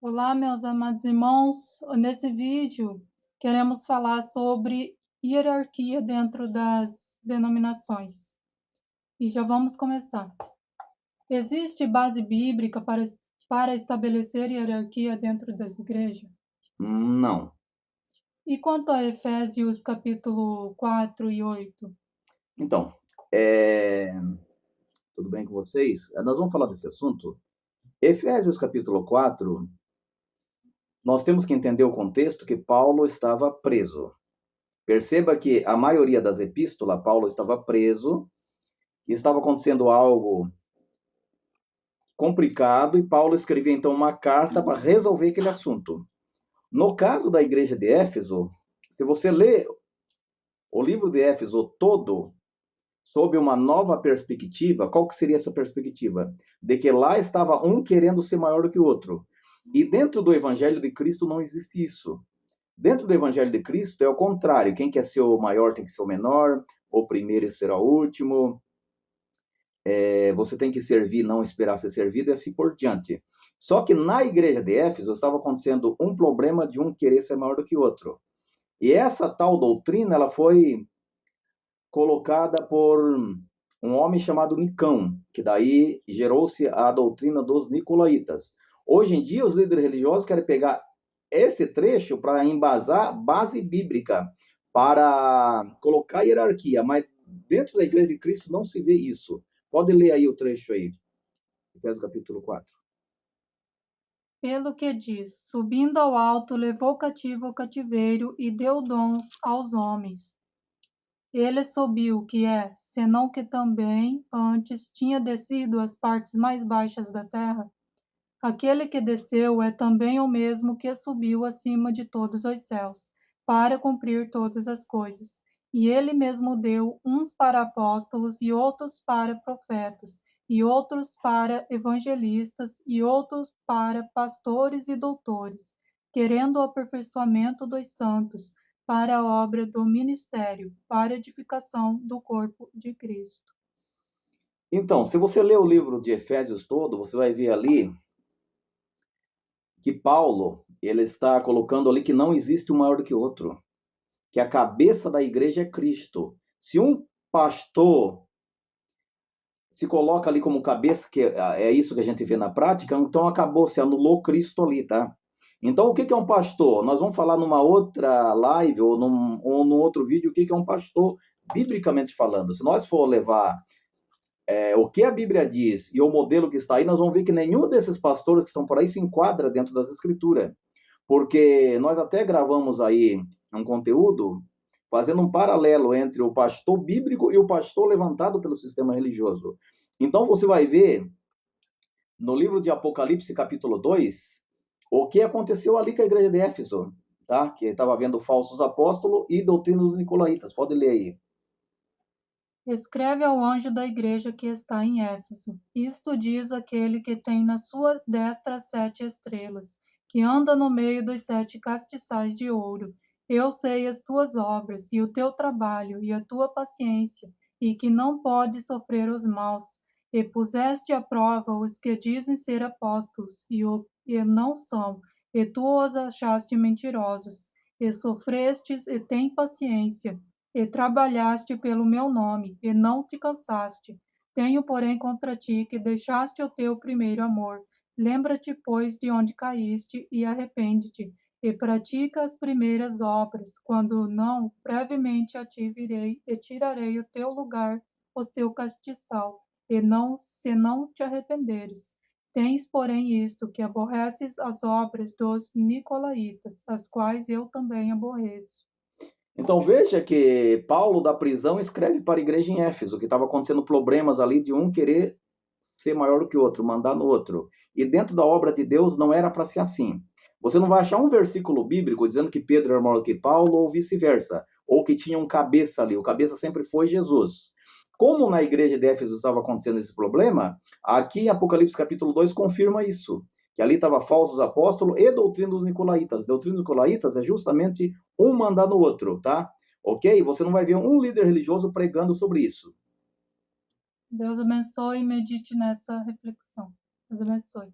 Olá, meus amados irmãos. Nesse vídeo, queremos falar sobre hierarquia dentro das denominações. E já vamos começar. Existe base bíblica para estabelecer hierarquia dentro das igrejas? Não. E quanto a Efésios capítulo 4 e 8? Então, tudo bem com vocês? Nós vamos falar desse assunto. Efésios capítulo 4, nós temos que entender o contexto que Paulo estava preso. Perceba que a maioria das epístolas, Paulo estava preso, e estava acontecendo algo complicado, e Paulo escrevia então uma carta para resolver aquele assunto. No caso da igreja de Éfeso, se você ler o livro de Éfeso todo, sob uma nova perspectiva, qual que seria essa perspectiva? De que lá estava um querendo ser maior do que o outro. E dentro do Evangelho de Cristo não existe isso. Dentro do Evangelho de Cristo é o contrário. Quem quer ser o maior tem que ser o menor, o primeiro será o último. Você tem que servir, não esperar ser servido e assim por diante. Só que na igreja de Éfeso estava acontecendo um problema de um querer ser maior do que o outro. E essa tal doutrina, ela foi colocada por um homem chamado Nicão, que daí gerou-se a doutrina dos nicolaítas. Hoje em dia, os líderes religiosos querem pegar esse trecho para embasar base bíblica, para colocar hierarquia, mas dentro da Igreja de Cristo não se vê isso. Pode ler aí o trecho aí, Efésios capítulo 4. Pelo que diz: subindo ao alto, levou cativo o cativeiro e deu dons aos homens. Ele subiu, que é, senão que também antes tinha descido às partes mais baixas da terra. Aquele que desceu é também o mesmo que subiu acima de todos os céus, para cumprir todas as coisas. E ele mesmo deu uns para apóstolos, e outros para profetas, e outros para evangelistas, e outros para pastores e doutores, querendo o aperfeiçoamento dos santos, para a obra do ministério, para a edificação do corpo de Cristo. Então, se você ler o livro de Efésios todo, você vai ver ali que Paulo, ele está colocando ali que não existe um maior do que o outro, que a cabeça da igreja é Cristo. Se um pastor se coloca ali como cabeça, que é isso que a gente vê na prática, então acabou, se anulou Cristo ali, tá? Então, o que é um pastor? Nós vamos falar numa outra live ou num outro vídeo o que é um pastor, biblicamente falando. Se nós for levar o que a Bíblia diz e o modelo que está aí, nós vamos ver que nenhum desses pastores que estão por aí se enquadra dentro das Escrituras. Porque nós até gravamos aí um conteúdo fazendo um paralelo entre o pastor bíblico e o pastor levantado pelo sistema religioso. Então você vai ver no livro de Apocalipse, capítulo 2, o que aconteceu ali com a igreja de Éfeso, tá? Que estava havendo falsos apóstolos e doutrina dos nicolaítas. Pode ler aí. Escreve ao anjo da igreja que está em Éfeso: isto diz aquele que tem na sua destra 7 estrelas, que anda no meio dos 7 castiçais de ouro. Eu sei as tuas obras, e o teu trabalho, e a tua paciência, e que não podes sofrer os maus. E puseste à prova os que dizem ser apóstolos, e não são, e tu os achaste mentirosos. E sofrestes, e tem paciência, e trabalhaste pelo meu nome, e não te cansaste. Tenho, porém, contra ti que deixaste o teu primeiro amor. Lembra-te, pois, de onde caíste, e arrepende-te, e pratica as primeiras obras. Quando não, brevemente a ti virei, e tirarei o teu lugar, o seu castiçal, e não, se não te arrependeres. Tens, porém, isto, que aborreces as obras dos nicolaítas, as quais eu também aborreço. Então veja que Paulo da prisão escreve para a igreja em Éfeso, que estava acontecendo problemas ali de um querer ser maior do que o outro, mandar no outro. E dentro da obra de Deus não era para ser assim. Você não vai achar um versículo bíblico dizendo que Pedro era maior do que Paulo ou vice-versa, ou que tinha um cabeça ali. O cabeça sempre foi Jesus. Como na igreja de Éfeso estava acontecendo esse problema, aqui em Apocalipse capítulo 2 confirma isso, que ali estava falsos apóstolos e doutrina dos nicolaítas. Doutrina dos nicolaítas é justamente um mandar no outro, tá? Ok? Você não vai ver um líder religioso pregando sobre isso. Deus abençoe e medite nessa reflexão. Deus abençoe.